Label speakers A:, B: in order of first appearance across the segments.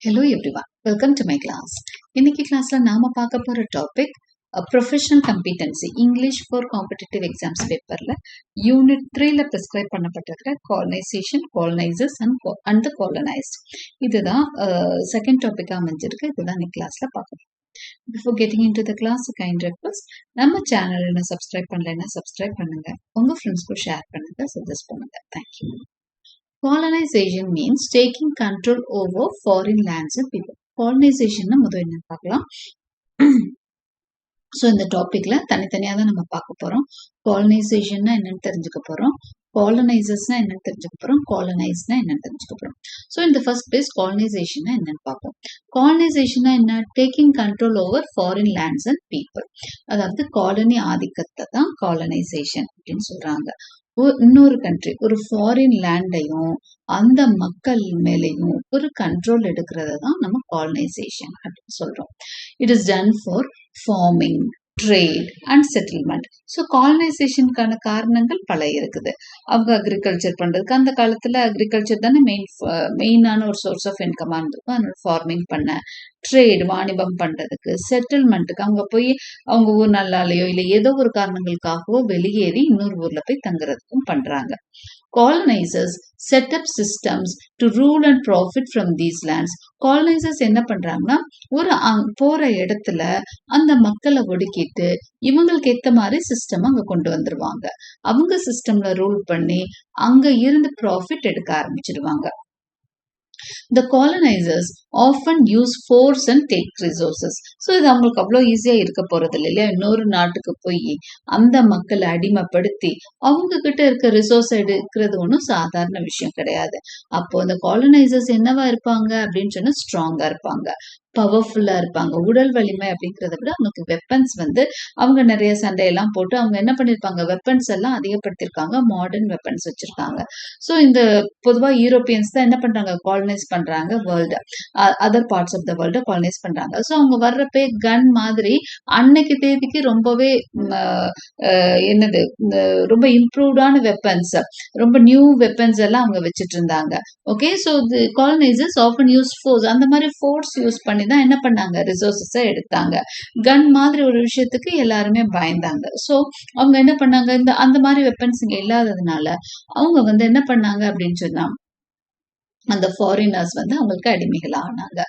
A: Hello everyone, welcome to my class. இன்னைக்கு கிளாஸ்ல நாம பார்க்க போற topic professional competency English for competitive exams பேப்பர்ல யூனிட் 3ல பிரிஸ்கிரைப் பண்ணப்பட்டிருக்கிற colonisation, colonisers and the colonised. இதுதான் செகண்ட் டாபிக்கா அமைஞ்சிருக்கு. இதுதான் இன்னைக்கு கிளாஸ்ல பார்க்கணும். Before getting into the class kind request, நம்ம சேனல் என்ன சப்ஸ்கிரைப் பண்ணலைன்னா சப்ஸ்கிரைப் பண்ணுங்க, உங்க ஃப்ரெண்ட்ஸ்க்கு ஷேர் பண்ணுங்க, சஜஸ்ட் பண்ணுங்க. Thank you. Colonization means taking control over foreign lands and people. Colonization முதல் என்ன பார்க்கலாம். ஸோ இந்த டாபிக்ல தனித்தனியாக தான் நம்ம பார்க்க போறோம். காலனைசேஷன்னா என்னன்னு தெரிஞ்சுக்க போறோம், காலனைசர்ஸ்னா என்னன்னு தெரிஞ்சுக்க போறோம், காலனைஸ்னா என்னன்னு தெரிஞ்சுக்க போறோம். ஸோ இந்த ஃபர்ஸ்ட் பிளேஸ் காலனைசேஷன்னா என்னன்னு பார்ப்போம். காலனைசேஷன்னா என்ன? Taking control over foreign lands and people. அதாவது காலனி ஆதிக்கத்தை தான் காலனைசேஷன் அப்படின்னு சொல்றாங்க. இன்னொரு கண்ட்ரி ஒரு ஃபாரின் லேண்டையும் அந்த மக்கள் மேலையும் ஒரு கண்ட்ரோல் எடுக்கிறத தான் நம்ம காலனைசேஷன் அப்படின்னு சொல்றோம். It is done for farming, trade and settlement. So காலனைசேஷனுக்கான காரணங்கள் பல இருக்குது. அவங்க அக்ரிகல்ச்சர் பண்றதுக்கு, அந்த காலத்துல அக்ரிகல்ச்சர் தானே மெயினான ஒரு சோர்ஸ் ஆஃப் இன்கமா இருந்திருக்கும். அதனால ஃபார்மிங் பண்ண, ட்ரேட் வாணிபம் பண்றதுக்கு, செட்டில்மெண்ட்டுக்கு அவங்க போய் அவங்க ஊர் நல்லாலையோ இல்லை ஏதோ ஒரு காரணங்களுக்காகவோ வெளியேறி இன்னொரு ஊர்ல போய் தங்குறதுக்கும் பண்றாங்க. Colonizers set up systems to rule and profit from these lands. Colonizers என்ன பண்றாங்கன்னா ஒரு போற இடத்துல அந்த மக்களை ஒடுக்கிட்டு இவங்களுக்கு ஏத்த மாதிரி சிஸ்டம் அங்க கொண்டு வந்துருவாங்க. அவங்க சிஸ்டம்ல ரூல் பண்ணி அங்க இருந்து ப்ராஃபிட் எடுக்க ஆரம்பிச்சிடுவாங்க. The colonizers often use force and take resources. So இது அவங்களுக்கு அவ்வளோ ஈஸியா இருக்க போறது இல்லை இல்லையா? இன்னொரு நாட்டுக்கு போய் அந்த மக்களை அடிமைப்படுத்தி அவங்க கிட்ட இருக்க ரிசோர்ஸ் எடுக்கிறது ஒன்றும் சாதாரண விஷயம் கிடையாது. அப்போ அந்த காலனைசர்ஸ் என்னவா இருப்பாங்க அப்படின்னு சொன்னா ஸ்ட்ராங்கா இருப்பாங்க, பவர்ஃபுல்லா இருப்பாங்க. உடல் வலிமை அப்படிங்கிறத விட அவங்களுக்கு வெப்பன்ஸ் அவங்க நிறைய சண்டையெல்லாம் போட்டு அவங்க என்ன பண்ணிருப்பாங்க, வெப்பன்ஸ் எல்லாம் அதிகப்படுத்திருக்காங்க, மாடர்ன் வெப்பன்ஸ் வச்சிருக்காங்க. ஸோ இந்த பொதுவா யூரோப்பியன்ஸ் தான் என்ன பண்றாங்க, காலனைஸ் பண்றாங்க world, other parts of the world colonise பண்றாங்க. ஸோ அவங்க வர்றப்பே கன் மாதிரி அன்னைக்கு தேதிக்கு ரொம்பவே என்னது ரொம்ப இம்ப்ரூவ்டான வெப்பன்ஸ், ரொம்ப நியூ வெப்பன்ஸ் எல்லாம் அவங்க வச்சுட்டு இருந்தாங்க. Okay, so the colonisers often use force. அந்த மாதிரி ஃபோர்ஸ் யூஸ் பண்ணி தான் என்ன பண்ணாங்க, ரிசோர்ஸஸை எடுத்தாங்க. கன் மாதிரி ஒரு விஷயத்துக்கு எல்லாருமே பயந்தாங்க. ஸோ அவங்க என்ன பண்ணாங்க, அந்த மாதிரி வெப்பன்ஸ் இங்க இல்லாததுனால அவங்க என்ன பண்ணாங்க அப்படின்னு சொன்னா அந்த ஃபாரினர்ஸ் அவங்களுக்கு அடிமைகள் ஆனாங்க.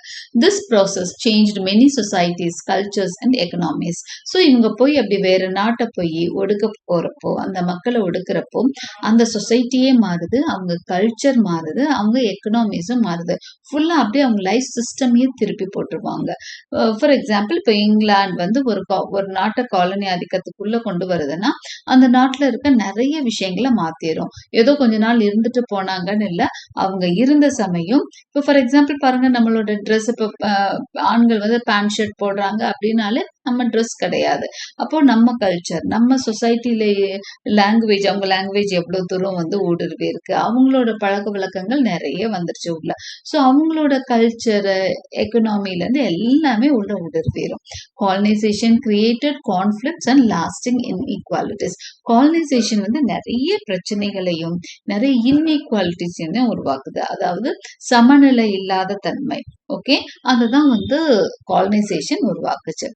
A: This process changed many societies, cultures and economics. So இவங்க போய் அப்படி வேற நாட்டை போய் ஒடுக்க போறப்போ, அந்த மக்களை ஒடுக்கிறப்போ அந்த சொசைட்டியே மாறுது, அவங்க கல்ச்சர் மாறுது, அவங்க எக்கனாமிஸும் மாறுது. ஃபுல்லா அப்படியே அவங்க லைஃப் சிஸ்டமையே திருப்பி போட்டுருவாங்க. ஃபார் எக்ஸாம்பிள் இப்போ இங்கிலாந்து ஒரு நாட்டை காலனி ஆதிக்கத்துக்குள்ள கொண்டு வருதுன்னா அந்த நாட்டுல இருக்க நிறைய விஷயங்களை மாத்திரும். ஏதோ கொஞ்ச நாள் இருந்துட்டு போனாங்கன்னு இல்லை, அவங்க இருந்த சமயம் இப்போ ஃபார் எக்ஸாம்பிள் பாருங்க, நம்மளோட ட்ரெஸ் இப்போ ஆண்கள் பேண்ட் ஷர்ட் போடுறாங்க அப்படின்னாலே நம்ம ட்ரெஸ் கிடையாது. அப்போ நம்ம கல்ச்சர், நம்ம சொசைட்டில லாங்குவேஜ், அவங்க லாங்குவேஜ் எவ்வளவு தூரம் ஊடுருவி இருக்கு, அவங்களோட பழக்க வழக்கங்கள் நிறைய வந்துருச்சு உள்ள. ஸோ அவங்களோட கல்ச்சர், எக்கனாமில இருந்து எல்லாமே உள்ள ஊடுருவிடும். Colonisation created conflicts and lasting inequalities. Colonisation நிறைய பிரச்சனைகளையும் நிறைய இன்இக்வாலிட்டிஸையும் உருவாக்குது. அதாவது சமநிலை இல்லாத தன்மை. ஓகே, அதுதான் காலனைசேஷன் உருவாக்குச்சு.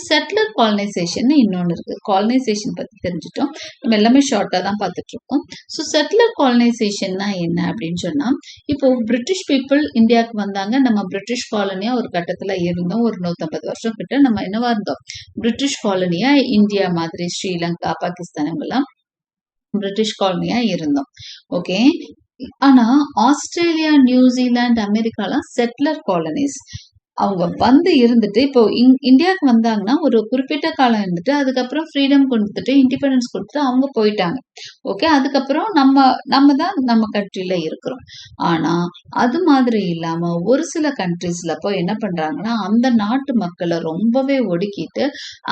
A: செட்டிலர் காலனைசேஷன் இன்னொன்று இருக்கு. காலனைசேஷன் பத்தி தெரிஞ்சுட்டோம், நம்ம எல்லாமே ஷார்ட்டா தான் பார்த்துட்டு இருக்கோம். ஸோ செட்டிலர் காலனைசேஷன்னா என்ன அப்படின்னு சொன்னா, இப்போ பிரிட்டிஷ் பீப்புள் இந்தியாவுக்கு வந்தாங்க. நம்ம பிரிட்டிஷ் காலனியா ஒரு கட்டத்துல இருந்தோம். ஒரு 150 வருஷம் கிட்ட நம்ம என்னவா இருந்தோம், பிரிட்டிஷ் காலனியா. இந்தியா மாதிரி ஸ்ரீலங்கா, பாகிஸ்தான் எல்லாம் பிரிட்டிஷ் காலனியா இருந்தோம். ஓகே, ஆனா ஆஸ்திரேலியா, நியூசிலாந்து, அமெரிக்காலாம் செட்டிலர் காலனிஸ். அவங்க இருந்துட்டு இப்போ இந்தியாவுக்கு வந்தாங்கன்னா ஒரு குறிப்பிட்ட காலம் இருந்துட்டு அதுக்கப்புறம் ஃப்ரீடம் கொடுத்துட்டு இண்டிபெண்டன்ஸ் கொடுத்துட்டு அவங்க போயிட்டாங்க. ஓகே, அதுக்கப்புறம் நம்ம தான் நம்ம கண்ட்ரில இருக்கிறோம். ஆனா அது மாதிரி இல்லாம ஒரு சில கண்ட்ரிஸ்ல போய் என்ன பண்றாங்கன்னா அந்த நாட்டு மக்களை ரொம்பவே ஒடுக்கிட்டு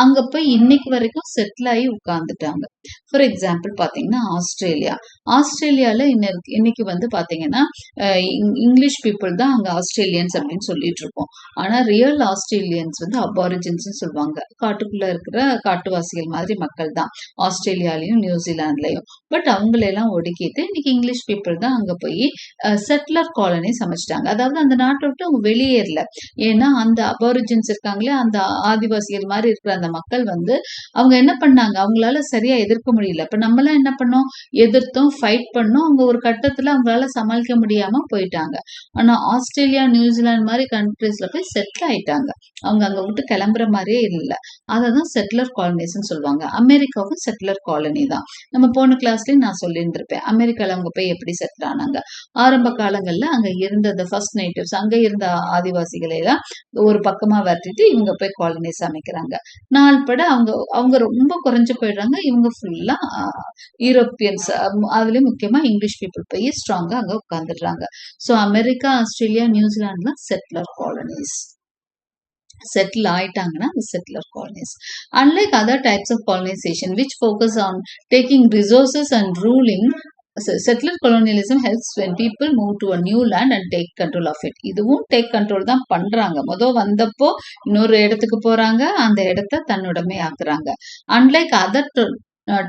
A: அங்க போய் இன்னைக்கு வரைக்கும் செட்டில் ஆகி உட்கார்ந்துட்டாங்க. ஃபார் எக்ஸாம்பிள் பாத்தீங்கன்னா ஆஸ்திரேலியால இன்னைக்கு பாத்தீங்கன்னா இங்கிலீஷ் பீப்புள் தான் அங்க ஆஸ்திரேலியன்ஸ் அப்படின்னு சொல்லிட்டு இருக்கோம். ஆனா ரியல் ஆஸ்திரேலியன்ஸ் வந்து அபாரிஜின்ஸ் சொல்லுவாங்க. காட்டுக்குள்ள இருக்கிற காட்டுவாசிகள் மாதிரி மக்கள் தான் ஆஸ்திரேலியாலையும் நியூசிலாந்துலயும். பட் அவங்களெல்லாம் ஒடுக்கிட்டு இன்னைக்கு இங்கிலீஷ் பீப்புள் தான் அங்க போய் செட்டிலர் காலனிஸ் அமைச்சிட்டாங்க. அதாவது அந்த நாட்டை விட்டு அவங்க வெளியேறல. ஏன்னா அந்த அபாரிஜின்ஸ் இருக்காங்களே, அந்த ஆதிவாசிகள் மாதிரி இருக்கிற அந்த மக்கள் வந்து அவங்க என்ன பண்ணாங்க, அவங்களால சரியா எதிர்க்க முடியல. இப்ப நம்மலாம் என்ன பண்ணோம், எதிர்த்தோம், ஃபைட் பண்ணோம். அவங்க ஒரு கட்டத்துல அவங்களால சமாளிக்க முடியாம போயிட்டாங்க. ஆனா ஆஸ்திரேலியா, நியூசிலாந்து மாதிரி கண்ட்ரீஸ்ல போய் செட்டில் ஆயிட்டாங்க. அவங்க அங்க விட்டு கிளம்புற மாதிரியே இல்ல. அததான் செட்டிலர் காலனிஸ்ன்னு சொல்லுவாங்க. அமெரிக்காவும் செட்டிலர் காலனி தான். நம்ம போன கிளாஸ்லயும் நான் சொல்லியிருந்திருப்பேன். அமெரிக்கால அவங்க போய் எப்படி செட்டில் ஆனாங்க. ஆரம்ப காலங்கள்ல அங்க இருந்த ஃபர்ஸ்ட் நேட்டிவ்ஸ், அங்க இருந்த ஆதிவாசிகளை எல்லாம் ஒரு பக்கமா வரட்டிட்டு இவங்க போய் காலனிஸ் அமைக்கிறாங்க. நாள்பட அவங்க அவங்க ரொம்ப குறைஞ்சு போயிடுறாங்க. இவங்க ஃபுல்லா யூரோப்பியன்ஸ், அதுலயும் முக்கியமா இங்கிலீஷ் பீப்புள் போய் ஸ்ட்ராங்கா அங்க உட்கார்ந்துடுறாங்க. ஸோ அமெரிக்கா, ஆஸ்திரேலியா, நியூசிலாந்துலாம் செட்டிலர் காலனிஸ். settle ஆயிட்டாங்கன்னா அது settler colonies. Unlike other types of colonization which focus on taking resources and ruling, settler colonialism helps when people move to a new land and take control of it. இதுவும் take control தான் பண்றாங்க. வந்தப்போ இன்னொரு இடத்துக்கு போறாங்க, அந்த இடத்த தன்னுடமே ஆக்குறாங்க. Unlike other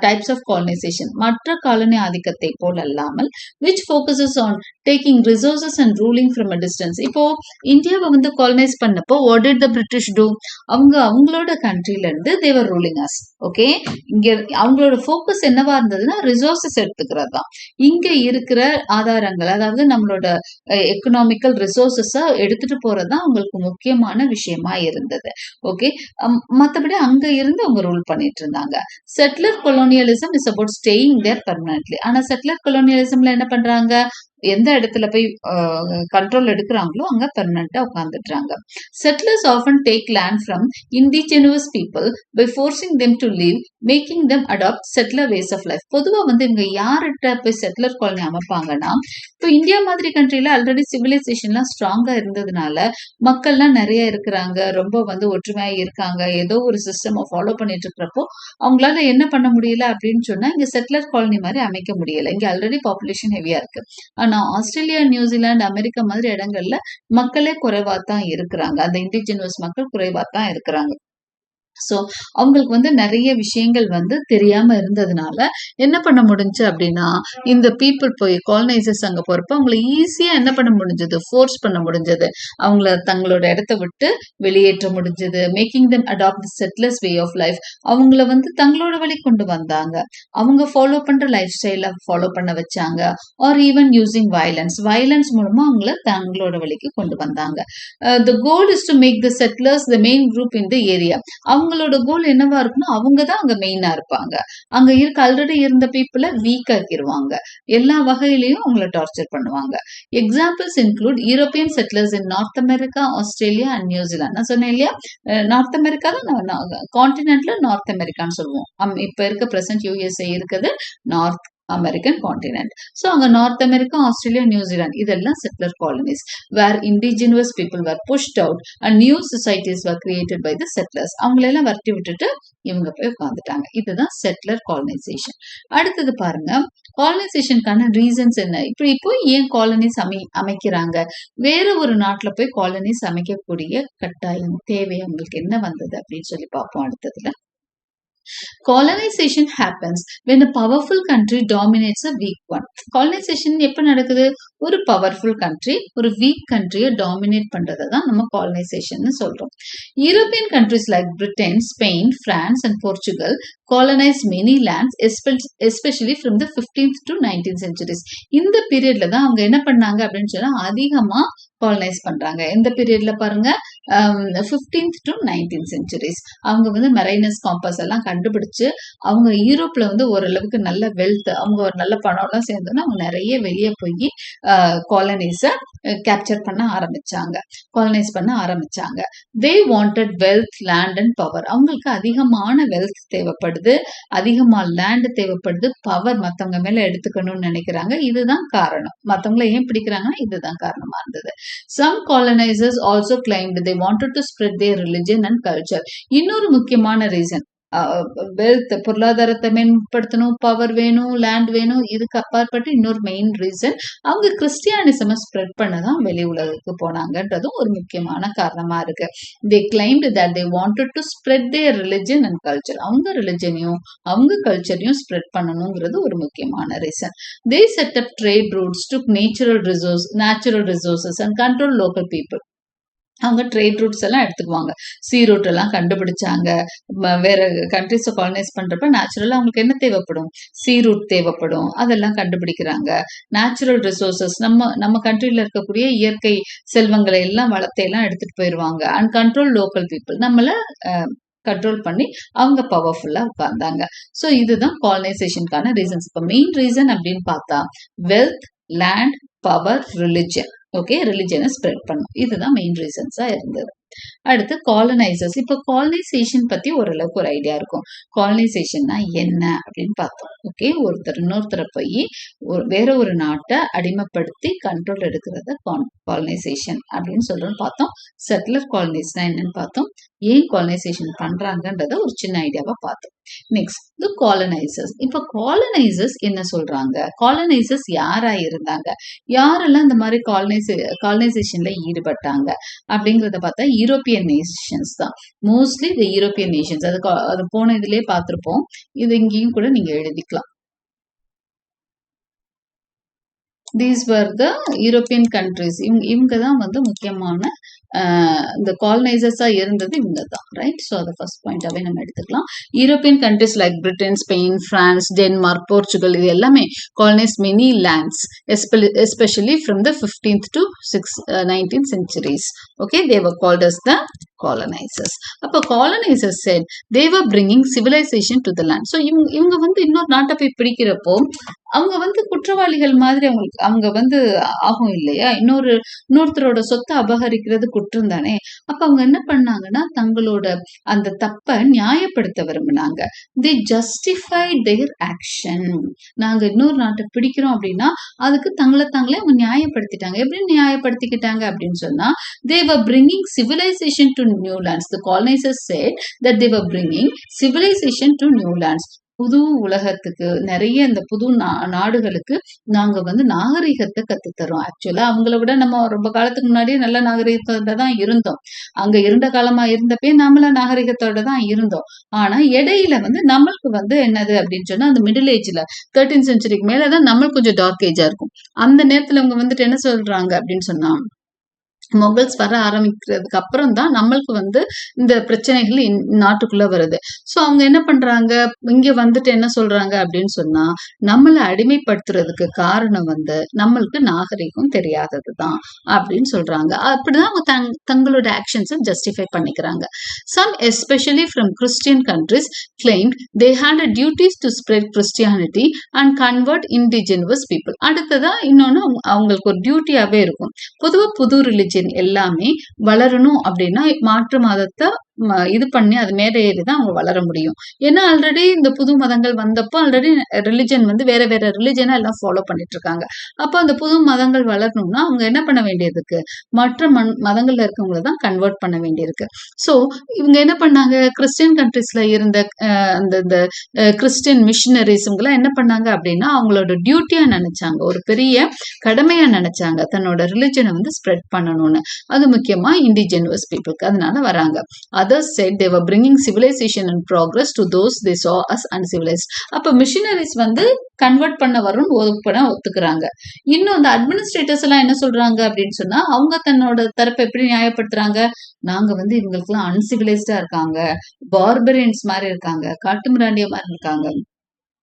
A: types of colonization, மற்ற காலனி ஆதிக்கத்தை போல் அல்லாமல் which focuses on taking resources and ruling from a distance. இப்போ இந்தியாவை வந்து காலனைஸ் பண்ணப்போ what did the British do? அவங்களோட கண்ட்ரில இருந்து they were ruling us. Okay, இங்க அவங்களோட ஃபோக்கஸ் என்னவா இருந்ததுன்னா ரிசோர்சஸ் எடுத்துக்கிறது தான். இங்க இருக்கிற ஆதாரங்கள், அதாவது நம்மளோட எக்கனாமிக்கல் ரிசோர்சஸ எடுத்துட்டு போறதுதான் அவங்களுக்கு முக்கியமான விஷயமா இருந்தது. ஓகே, மத்தபடி அங்க இருந்து அவங்க ரூல் பண்ணிட்டு இருந்தாங்க. செட்டிலர் colonialism is about staying there permanently. ஆனா செட்டிலர் colonialismல என்ன பண்றாங்க, எந்த இடத்துல போய் கண்ட்ரோல் எடுக்கிறாங்களோ அங்க பெர்மனண்டா உட்கார்ந்துடுறாங்க. Settlers often take land from indigenous people by forcing them to live, making them adopt settler ways of life. பொதுவா வந்து இவங்க யார்கிட்ட போய் செட்டிலர் காலனி அமைப்பாங்கன்னா, இப்போ இந்தியா மாதிரி கண்ட்ரில ஆல்ரெடி சிவிலைசேஷன்லாம் ஸ்ட்ராங்கா இருந்ததுனால மக்கள்லாம் நிறைய இருக்கிறாங்க, ரொம்ப வந்து ஒற்றுமையா இருக்காங்க, ஏதோ ஒரு சிஸ்டம் ஃபாலோ பண்ணிட்டு இருக்கிறப்போ அவங்களால என்ன பண்ண முடியல அப்படின்னு சொன்னா இங்க செட்டிலர் காலனி மாதிரி அமைக்க முடியல. இங்க ஆல்ரெடி பாப்புலேஷன் ஹெவியா இருக்கு. ஆனா ஆஸ்திரேலியா, நியூசிலாந்து, அமெரிக்கா மாதிரி இடங்கள்ல மக்களே குறைவா தான் இருக்கிறாங்க. அந்த இண்டிஜினஸ் மக்கள் குறைவா தான் இருக்கிறாங்க. ஸோ அவங்களுக்கு வந்து நிறைய விஷயங்கள் வந்து தெரியாம இருந்ததுனால என்ன பண்ண முடிஞ்சு அப்படின்னா, இந்த பீப்புள் போய் காலனைசர்ஸ் அங்க போறப்ப அவங்களை ஈஸியா என்ன பண்ண முடிஞ்சது, ஃபோர்ஸ் பண்ண முடிஞ்சது. அவங்கள தங்களோட இடத்த விட்டு வெளியேற்ற முடிஞ்சது. Making them adopt the settlers way of life. அவங்கள வந்து தங்களோட வழி கொண்டு வந்தாங்க. அவங்க ஃபாலோ பண்ற லைஃப் ஸ்டைல ஃபாலோ பண்ண வச்சாங்க. ஆர் ஈவன் யூசிங் வயலன்ஸ் மூலமா அவங்கள தங்களோட வழிக்கு கொண்டு வந்தாங்க. The goal is to make the settlers the main group in the area. அவங்களோட கோல் என்னவா இருக்குன்னா, அவங்க தான் அங்க மெயினா இருப்பாங்க. அங்க ஆல்ரெடி இருந்த பீப்புளை வீக் ஆக்கிடுவாங்க. எல்லா வகையிலையும் அவங்கள டார்ச்சர் பண்ணுவாங்க. Examples include European settlers in north America, Australia and New Zealand. நான் சொன்னேன் இல்லையா, நார்த் அமெரிக்கா தான் கான்டினென்ட்ல நார்த் அமெரிக்கான்னு சொல்லுவோம். இப்ப இருக்க பிரசன்ட் யூஎஸ்ஏ இருக்குது நார்த் அமெரிக்கன் கான்டினென்ட். ஸோ அங்க நார்த் அமெரிக்கா, ஆஸ்திரேலியா, நியூசிலாந்து இதெல்லாம் settler colonies where indigenous people were pushed out and new societies were created by the settlers. அவங்களெல்லாம் வரட்டி விட்டுட்டு இவங்க போய் உட்காந்துட்டாங்க. இதுதான் செட்டிலர் காலனைசேஷன். அடுத்தது பாருங்க, காலனைசேஷனுக்கான ரீசன்ஸ் என்ன. இப்போ ஏன் காலனிஸ் அமைக்கிறாங்க, வேற ஒரு நாட்டுல போய் காலனிஸ் அமைக்கக்கூடிய கட்டாயம் தேவை அவங்களுக்கு என்ன வந்தது அப்படின்னு சொல்லி பார்ப்போம் அடுத்ததுல. Colonization happens when a powerful country dominates a weak one. Colonization எப்ப நடக்குது, ஒரு பவர்ஃபுல் கண்ட்ரி ஒரு வீக் கண்ட்ரியை டாமினேட் பண்றதை தான் நம்ம காலனைசேஷன் சொல்றோம். European countries like Britain, Spain, France and Portugal colonized many lands, especially from the 15th to 19th centuries. இந்த பீரியட்ல தான் அவங்க என்ன பண்ணாங்க அப்படின்னு சொன்னா அதிகமா காலனைஸ் பண்றாங்க. எந்த பீரியட்ல பாருங்க, 15th to 19th centuries. அவங்க வந்து மெரைனஸ் காம்பஸ் எல்லாம் கண்டுபிடிச்சு அவங்க யூரோப்ல வந்து ஓரளவுக்கு நல்ல வெல்த், அவங்க ஒரு நல்ல பணம் எல்லாம் சேர்ந்தோன்னா அவங்க நிறைய வெளியே போய் காலனிஸ கேப்சர் பண்ண ஆரம்பிச்சாங்க, காலனைஸ் பண்ண ஆரம்பிச்சாங்க. They wanted wealth, land and power. அவங்களுக்கு அதிகமான வெல்த் தேவைப்படுது, அதிகமா லேண்ட் தேவைப்படுது, பவர் மத்தவங்க மேல எடுத்துக்கணும்னு நினைக்கிறாங்க. இதுதான் காரணம். மத்தவங்களை ஏன் பிடிக்கிறாங்கன்னா இதுதான் காரணமா இருந்தது. Some colonizers also claimed they wanted to spread their religion and culture. இன்னொரு முக்கியமான ரீசன், வெல்த், பொருளாதாரத்தை மேம்படுத்தணும், பவர் வேணும், லேண்ட் வேணும். இதுக்கு அப்பாற்பட்டு இன்னொரு மெயின் ரீசன் அவங்க கிறிஸ்டியானிசமை ஸ்ப்ரெட் பண்ணதான் வெளி உலகுக்கு போனாங்கன்றதும் ஒரு முக்கியமான காரணமா இருக்கு. they claimed that they wanted to spread their religion and culture. அவங்க ரிலிஜனையும் அவங்க கல்ச்சரையும் ஸ்ப்ரெட் பண்ணணுங்கிறது ஒரு முக்கியமான reason. they set up trade routes, took natural resources and control local people. அவங்க ட்ரேட் ரூட்ஸ் எல்லாம் எடுத்துக்குவாங்க. சி ரூட் எல்லாம் கண்டுபிடிச்சாங்க. வேற கண்ட்ரிஸை காலனைஸ் பண்றப்ப நேச்சுரலா அவங்களுக்கு என்ன தேவைப்படும்? சி ரூட் தேவைப்படும். அதெல்லாம் கண்டுபிடிக்கிறாங்க. நேச்சுரல் ரிசோர்சஸ், நம்ம கண்ட்ரில இருக்கக்கூடிய இயற்கை செல்வங்களை எல்லாம், வளத்தை எல்லாம் எடுத்துட்டு போயிடுவாங்க. அண்ட் கண்ட்ரோல் லோக்கல் பீப்புள், நம்மள கண்ட்ரோல் பண்ணி அவங்க பவர்ஃபுல்லா உட்கார்ந்தாங்க. ஸோ இதுதான் காலனைசேஷனுக்கான ரீசன்ஸ். இப்போ மெயின் ரீசன் அப்படின்னு பார்த்தா wealth, land, power, religion. Okay, ரிலிஜனை ஸ்ப்ரெட் பண்ணும். இதுதான் மெயின் ரீசன்ஸா இருந்தது. அடுத்து காலனைசர்ஸ். இப்போ காலனைசேஷன் பத்தி ஓரளவுக்கு ஒரு ஐடியா இருக்கும். காலனைசேஷன்னா என்ன அப்படின்னு பார்த்தோம். ஓகே, ஒருத்தர் இன்னொருத்தரை போய் வேற ஒரு நாட்டை அடிமைப்படுத்தி கண்ட்ரோல் எடுக்கிறத காலனைசேஷன் அப்படின்னு சொல்றோம்னு பார்த்தோம். செட்டிலர் காலனிஸ்னா என்னன்னு பார்த்தோம். ஏன் காலனைசேஷன் பண்றாங்கன்றத ஒரு சின்ன ஐடியாவா பார்த்தோம். Next the colonizers. இப்போ காலனைசர்ஸ் என்ன சொல்றாங்க? காலனைசர்ஸ் யாரா இருந்தாங்க? யாரெல்லாம் இந்த மாதிரி காலனைசேஷன்ல ஈடுபட்டாங்க அப்படிங்கிறத பார்த்தா யூரோப்பியன் நேஷன்ஸ் தான். மோஸ்ட்லி தி யூரோப்பியன் நேஷன்ஸ். அது போன இதுலயே பார்த்திருப்போம். இது இங்கேயும் கூட நீங்க எழுதிக்கலாம். These var the European countries. இவங்க தான் வந்து முக்கியமான இந்த காலனைசர்ஸா இருந்தது இவங்க தான். ரைட். ஸோ அதை ஃபர்ஸ்ட் பாயிண்டாவே நம்ம எடுத்துக்கலாம். European countries like Britain, Spain, France, Denmark, Portugal, இது எல்லாமே colonise many lands, especially from the 15th to 19th centuries. Okay, they were called as the colonizers. அப்போ colonizers said they were bringing civilization to the land. So இவங்க வந்து இன்னொரு நாட்டை போய் பிடிக்கிறப்போ அவங்க வந்து குற்றவாளிகள் மாதிரி அவங்க வந்து ஆகும் இல்லையா? இன்னொருத்தரோட சொத்தை அபகரிக்கிறது குற்றம் தானே. அப்ப அவங்க என்ன பண்ணாங்கன்னா தங்களோட அந்த தப்பை நியாயப்படுத்த விரும்பினாங்க. they justified their action. நாங்க இன்னொரு நாட்டை பிடிக்கிறோம் அப்படின்னா அதுக்கு தாங்களே அவங்க நியாயப்படுத்திட்டாங்க. எப்படி நியாயப்படுத்திக்கிட்டாங்க அப்படின்னு சொன்னா they were bringing civilization to new lands. The colonizers said that they were bringing civilization to new lands. புது உலகத்துக்கு, நிறைய இந்த புது நாடுகளுக்கு நாங்க வந்து நாகரிகத்தை கத்துத்தரோம். ஆக்சுவலா அவங்கள விட நம்ம ரொம்ப காலத்துக்கு முன்னாடியே நல்ல நாகரிகத்தோட தான் இருந்தோம். அங்க இருண்ட காலமா இருந்தப்பே நம்மள நாகரிகத்தோட தான் இருந்தோம். ஆனா இடையில வந்து நம்மளுக்கு வந்து என்னது அப்படின்னு சொன்னா அந்த மிடில் ஏஜ்ல 13th century மேலதான் நம்மளுக்கு கொஞ்சம் டார்க் ஏஜா இருக்கும். அந்த நேரத்துல அவங்க வந்துட்டு என்ன சொல்றாங்க அப்படின்னு சொன்னா மொகல்ஸ் வர ஆரம்பிக்கிறதுக்கு அப்புறம் தான் நம்மளுக்கு வந்து இந்த பிரச்சனைகள் நாட்டுக்குள்ள வருது. ஸோ அவங்க என்ன பண்றாங்க, இங்க வந்துட்டு என்ன சொல்றாங்க அப்படின்னு சொன்னா நம்மளை அடிமைப்படுத்துறதுக்கு காரணம் வந்து நம்மளுக்கு நாகரிகம் தெரியாததுதான் அப்படின்னு சொல்றாங்க. அப்படிதான் அவங்க தங்களோட ஆக்ஷன்ஸை ஜஸ்டிஃபை பண்ணிக்கிறாங்க. Some especially from Christian countries claimed they had a duties to spread Christianity and convert indigenous people. அடுத்ததா இன்னொன்னு அவங்களுக்கு ஒரு டியூட்டியாவே இருக்கும். பொதுவா புது ரிலிஜன் எல்லாமே வளரணும் அப்படின்னா மாற்று மதத்தை இது பண்ணி அது மேல ஏறிதான் அவங்க வளர முடியும். ஏன்னா ஆல்ரெடி இந்த புது மதங்கள் வந்தப்போ ஆல்ரெடி ரிலிஜன் வந்து வேற ரிலிஜனா எல்லாம் ஃபாலோ பண்ணிட்டு இருக்காங்க. அப்போ அந்த புது மதங்கள் வளரணும்னா அவங்க என்ன பண்ண வேண்டியதுக்கு மற்ற மதங்கள்ல இருக்கவங்களை தான் கன்வெர்ட் பண்ண வேண்டியிருக்கு. ஸோ இவங்க என்ன பண்ணாங்க, கிறிஸ்டியன் கண்ட்ரிஸ்ல இருந்த அந்த கிறிஸ்டியன் மிஷினரிஸ் இவங்கெல்லாம் என்ன பண்ணாங்க அப்படின்னா அவங்களோட டியூட்டியா நினைச்சாங்க, ஒரு பெரிய கடமையா நினைச்சாங்க தன்னோட ரிலிஜனை வந்து ஸ்ப்ரெட் பண்ணணும்னு. அது முக்கியமா இண்டிஜினஸ் பீப்புளுக்கு. அதனால வராங்க. Others said they were bringing civilization and progress to those they saw as uncivilized. அப்ப மிஷனரிஸ் வந்து கன்வெர்ட் பண்ண வரும் ஒத்துக்கிறாங்க. இன்னும் அந்த அட்மினிஸ்ட்ரேட்டர்ஸ் எல்லாம் என்ன சொல்றாங்க அப்படின்னு சொன்னா அவங்க தன்னோட தரப்பை எப்படி நியாயப்படுத்துறாங்க, நாங்க வந்து இவங்களுக்கு எல்லாம் அன்சிவிலைஸ்டா இருக்காங்க, பார்பரியன்ஸ் மாதிரி இருக்காங்க, காட்டுமிராண்டிய மாதிரி இருக்காங்க,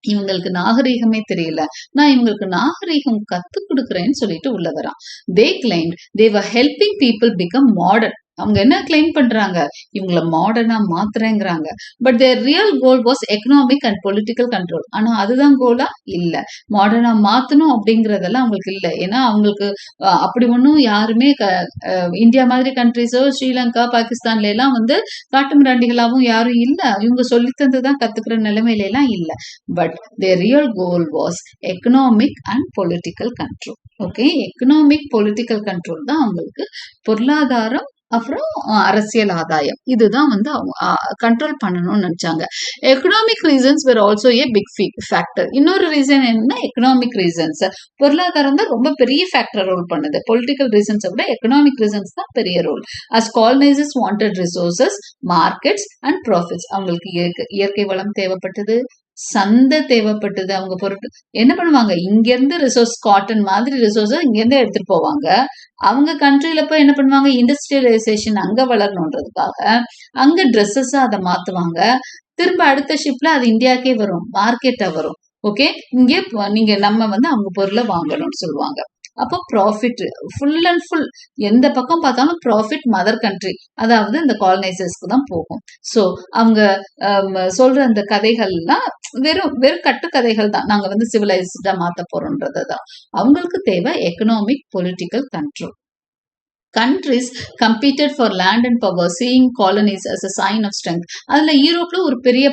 A: இவங்களுக்கு நாகரீகமே தெரியல, நான் இவங்களுக்கு நாகரீகம் கத்து கொடுக்குறேன்னு சொல்லிட்டு உள்ள வரான். they claimed they were helping people become modern. அவங்க என்ன கிளைம் பண்றாங்க, இவங்கள மாடர்னா மாத்துறேங்கிறாங்க. But their real goal was economic and political control. ஆனா அதுதான் கோலா இல்ல, மாடர்னா மாத்தணும் அப்படிங்கறதெல்லாம் அவங்களுக்கு இல்ல. ஏன்னா அவங்களுக்கு அப்படி ஒன்னும் யாருமே இந்தியா மாதிரி கண்ட்ரிஸோ ஸ்ரீலங்கா பாகிஸ்தான்ல எல்லாம் வந்து காட்டுமிராண்டிகளாவும் யாரும் இல்ல. இவங்க சொல்லி தந்துதான் கத்துக்கிற நிலைமையில எல்லாம் இல்ல. But their real goal was economic and political control. Okay, economic political control தான் அவங்களுக்கு பொருளாதாரம் அப்புறம் அரசியல் ஆதாயம் இதுதான் வந்து அவங்க கண்ட்ரோல் பண்ணணும்னு நினைச்சாங்க. Economic reasons were also a big factor. இன்னொரு ரீசன் என்னன்னா எக்கனாமிக் ரீசன்ஸ். பொருளாதாரம் தான் ரொம்ப பெரிய ஃபேக்டர் ரோல் பண்ணுது. பொலிட்டிக்கல் ரீசன்ஸை விட எக்கனாமிக் ரீசன்ஸ் தான் பெரிய role. As colonizers wanted resources, markets and profits. அவங்களுக்கு இயற்கை வளம் தேவைப்பட்டது, சந்தை தேவைப்பட்டது. அவங்க பொருட்கள் என்ன பண்ணுவாங்க, இங்க இருந்து ரிசோர்ஸ் காட்டன் மாதிரி ரிசோர்ஸ் இங்க இருந்து எடுத்துட்டு போவாங்க. அவங்க கண்ட்ரில போய் என்ன பண்ணுவாங்க, இண்டஸ்ட்ரியலைசேஷன் அங்க வளரணுன்றதுக்காக அங்க ட்ரெஸ்ஸஸ் அதை மாத்துவாங்க. திரும்ப அடுத்த ஷிப்ல அது இந்தியாக்கே வரும், மார்க்கெட்டா வரும். ஓகே, இங்கே நீங்க நம்ம வந்து அவங்க பொருளை வாங்கணும்னு சொல்லுவாங்க. அப்போ ப்ராஃபிட் ஃபுல் அண்ட் ஃபுல் எந்த பக்கம் பார்த்தாலும் ப்ராஃபிட் மதர் கண்ட்ரி, அதாவது இந்த காலனைசர்ஸ்க்கு தான் போகும். ஸோ அவங்க சொல்ற அந்த கதைகள்லாம் வெறும் கட்டு கதைகள் தான். நாங்க வந்து சிவிலைஸ்டா மாத்த போறோம்ன்றது தான். அவங்களுக்கு தேவை economic political control. countries competed for land and power, seeing colonies as a sign of strength. அதுல யூரோப்ல ஒரு பெரிய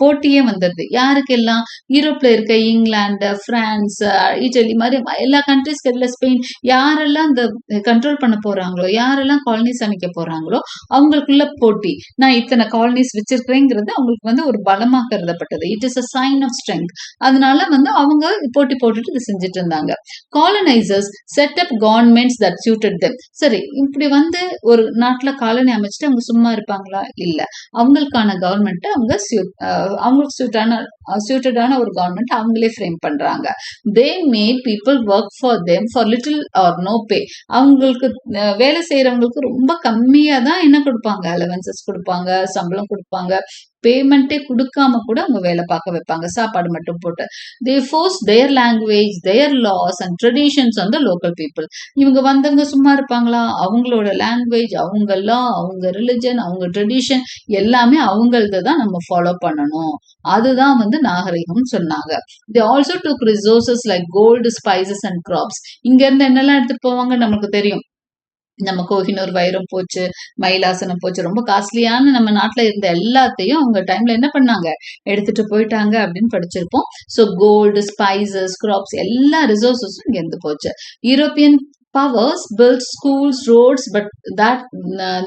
A: போட்டியே வந்தது. யாருக்கெல்லாம், யூரோப்ல இருக்க இங்கிலாந்து, பிரான்ஸ், இட்டலி மாதிரி எல்லா கண்ட்ரிஸ்க்கு இல்ல, ஸ்பெயின், யாரெல்லாம் இந்த கண்ட்ரோல் பண்ண போறாங்களோ, யாரெல்லாம் காலனிஸ் அமைக்க போறாங்களோ அவங்களுக்குள்ள போட்டி. நான் இத்தனை காலனிஸ் வச்சிருக்கிறேங்கிறது அவங்களுக்கு வந்து ஒரு பலமா கருதப்பட்டது. It is a sign of strength. அதனால வந்து அவங்க போட்டி போட்டுட்டு இது செஞ்சுட்டு இருந்தாங்க. Colonizers set up governments that suited them. சரி, இப்படி வந்து ஒரு நாட்டுல காலனி அமைச்சிட்டு அவங்க சும்மா இருப்பாங்களா? இல்ல. அவங்களுக்கான கவர்மெண்ட் அவங்களுக்கு சூட்டடான ஒரு கவர்மெண்ட் அவங்களே ஃப்ரேம் பண்றாங்க. They made people work for them for little or no pay. அவங்களுக்கு வேலை செய்யறவங்களுக்கு ரொம்ப கம்மியா தான் என்ன கொடுப்பாங்க, அலவன்சஸ் கொடுப்பாங்க, சம்பளம் கொடுப்பாங்க. பேமெண்ட்டே கொடுக்காம கூட அவங்க வேலை பார்க்க வைப்பாங்க, சாப்பாடு மட்டும் போட்டு. They force their language, their laws and traditions on the local people. இவங்க வந்தவங்க சும்மா இருப்பாங்களா? அவங்களோட லாங்குவேஜ், அவங்க லா, அவங்க ரிலிஜன், அவங்க ட்ரெடிஷன் எல்லாமே அவங்களது தான் நம்ம ஃபாலோ பண்ணணும். அதுதான் வந்து நாகரிகம்னு சொன்னாங்க. They also took resources like gold, spices and crops. இங்க இருந்து என்னெல்லாம் எடுத்துட்டு போவாங்க நமக்கு தெரியும். நம்ம கோஹினூர் வைரம் போச்சு, மயிலாசனம் போச்சு, ரொம்ப காஸ்ட்லியான நம்ம நாட்டுல இருந்த எல்லாத்தையும் அவங்க டைம்ல என்ன பண்ணாங்க, எடுத்துட்டு போயிட்டாங்க அப்படின்னு படிச்சிருப்போம். ஸோ கோல்டு, ஸ்பைசஸ், கிராப்ஸ் எல்லா ரிசோர்சஸும் இங்க இருந்து போச்சு. European powers built schools, roads, but that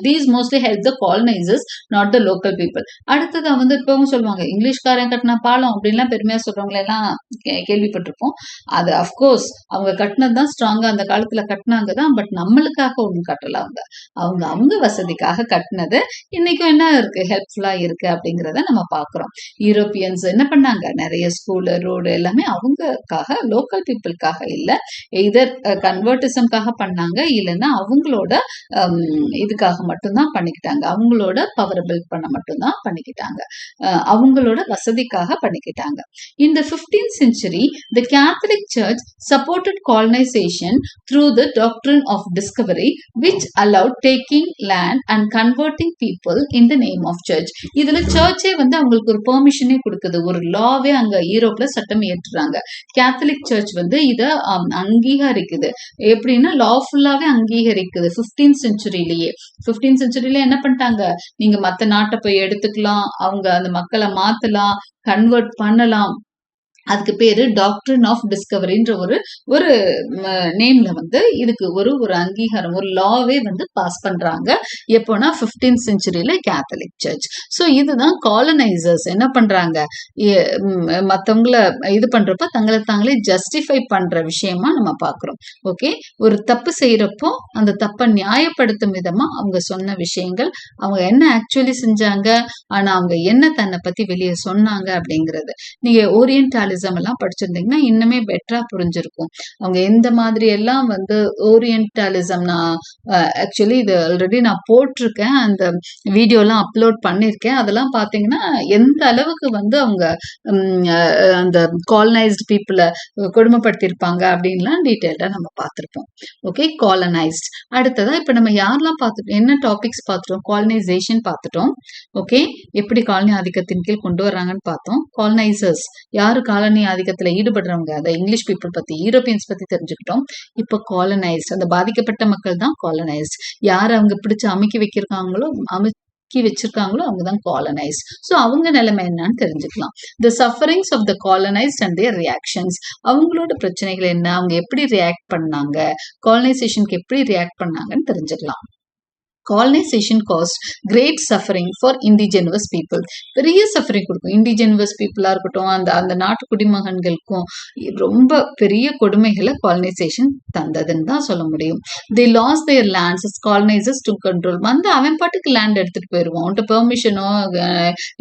A: these mostly helped the colonizers, not the local people. அடுத்தது வந்து இப்பவும் சொல்லுவாங்க, இங்கிலீஷ்காரன் கட்டின பாலம் அப்படின்லாம் பெருமையா சொல்றவங்களெல்லாம் கேள்விப்பட்டிருப்போம். அது அஃப்கோர்ஸ் அவங்க கட்டினது தான் ஸ்ட்ராங்கா அந்த காலத்துல கட்டினாங்க தான். பட் நம்மளுக்காக ஒன்றும் கட்டல. அவங்க அவங்க வசதிக்காக கட்டினது இன்னைக்கும் என்ன இருக்கு, ஹெல்ப்ஃபுல்லா இருக்கு அப்படிங்கிறத நம்ம பாக்குறோம். யூரோப்பியன்ஸ் என்ன பண்ணாங்க, நிறைய ஸ்கூலு, ரோடு எல்லாமே அவங்களுக்காக, லோக்கல் பீப்புளுக்காக இல்ல, எதர் கன்வர்டிசம் பண்ணாங்க, இல்லைன்னா அவங்களோட இதுக்காக மட்டும்தான் பண்ணிக்கிட்டாங்க. அவங்களோட பவரை பில்ட் பண்ண மட்டும்தான் பண்ணிக்கிட்டாங்க, அவங்களோட வசதிக்காக பண்ணிக்கிட்டாங்க. In the 15th century, the Catholic Church supported colonization through the doctrine of discovery, which allowed taking land and converting people in the name of church. இதுல சர்ச்சே வந்து அவங்களுக்கு ஒரு பெர்மிஷனே கொடுக்குது, ஒரு லாவே அங்க யூரோப்ல சட்டம் ஏற்றுறாங்க. கேத்தலிக் சர்ச் வந்து இத அங்கீகரிக்குது. எப்படின்னா லாஃபுல்லாவே அங்கீகரிக்குது 15th செஞ்சுரியிலேயே. 15th செஞ்சுரியில என்ன பண்ணிட்டாங்க, நீங்க மத்த நாட்டை போய் எடுத்துக்கலாம், அவங்க அந்த மக்களை மாத்தலாம், கன்வெர்ட் பண்ணலாம். அதுக்கு பேரு டாக்டரின் ஆஃப் டிஸ்கவரின்ற ஒரு நேம்ல வந்து இதுக்கு ஒரு அங்கீகாரம், ஒரு லாவே வந்து பாஸ் பண்றாங்க. எப்போனா 15th செஞ்சுரியில கேத்தலிக் சர்ச். ஸோ இதுதான் காலனைசர்ஸ் என்ன பண்றாங்க, மற்றவங்கள இது பண்றப்ப தங்களை தாங்களே ஜஸ்டிஃபை பண்ற விஷயமா நம்ம பாக்குறோம். ஓகே, ஒரு தப்பு செய்யறப்போ அந்த தப்பை நியாயப்படுத்தும் விதமா அவங்க சொன்ன விஷயங்கள், அவங்க என்ன ஆக்சுவலி செஞ்சாங்க, ஆனா அவங்க என்ன தன்னை பத்தி வெளியே சொன்னாங்க அப்படிங்கிறது. நீங்க ஓரியன்டாலிசம் எல்லாம் படிச்சிருந்தீங்கன்னா இன்னுமே பெட்டரா புரிஞ்சிருக்கும். அவங்க எந்த மாதிரி எல்லாம் வந்து ஓரியன்டாலிசம், நான் ஆக்சுவலி இது ஆல்ரெடி நான் போட்டிருக்கேன், அந்த வீடியோ எல்லாம் அப்லோட் பண்ணிருக்கேன். அதெல்லாம் பாத்தீங்கன்னா எந்த அளவுக்கு வந்து அவங்க அந்த காலனைஸ்ட் பீப்புளை கொடுமைப்படுத்திருப்பாங்க அப்படின்லாம் டீட்டெயில்டா நம்ம பார்த்திருப்போம். Okay, colonised. அடுத்ததா இப்ப நம்ம யாரெல்லாம் பார்த்துட்டோம், என்ன டாபிக்ஸ் பார்த்துட்டோம், காலனைசேஷன் பார்த்துட்டோம். ஓகே, எப்படி காலனி ஆதிக்கத்தின் கீழ் கொண்டு வர்றாங்கன்னு பார்த்தோம். காலனைசர்ஸ் யாரு காலனி ஆதிக்கத்துல ஈடுபடுறவங்க, அதை இங்கிலீஷ் பீப்புள் பத்தி, யூரோப்பியன்ஸ் பத்தி தெரிஞ்சுக்கிட்டோம். இப்போ காலனைஸ்ட், அந்த பாதிக்கப்பட்ட மக்கள் தான் காலனைஸ்ட். யார் அவங்க பிடிச்சு அமைக்கி வச்சிருக்காங்களோ அவங்க தான் காலனைஸ்ட். ஸோ அவங்க நிலைமை என்னன்னு தெரிஞ்சுக்கலாம். The sufferings of the colonised and their reactions, அவங்களோட பிரச்சனைகள் என்ன, அவங்க எப்படி ரியாக்ட் பண்ணாங்க, காலனைசேஷனுக்கு எப்படி ரியாக்ட் பண்ணாங்கன்னு தெரிஞ்சுக்கலாம். Colonization caused great suffering for indigenous people. பெரிய சஃபரிங் கொடுக்கும் இண்டிஜெனுவஸ் பீப்புளாக இருக்கட்டும், அந்த அந்த நாட்டு குடிமகன்களுக்கும் ரொம்ப பெரிய கொடுமைகளை காலனைசேஷன் தந்ததுன்னு தான் சொல்ல முடியும். The loss their lands as colonizers to control. வந்து அவன் பாட்டுக்கு லேண்ட் எடுத்துட்டு போயிடுவான், அவன்கிட்ட பெர்மிஷனோ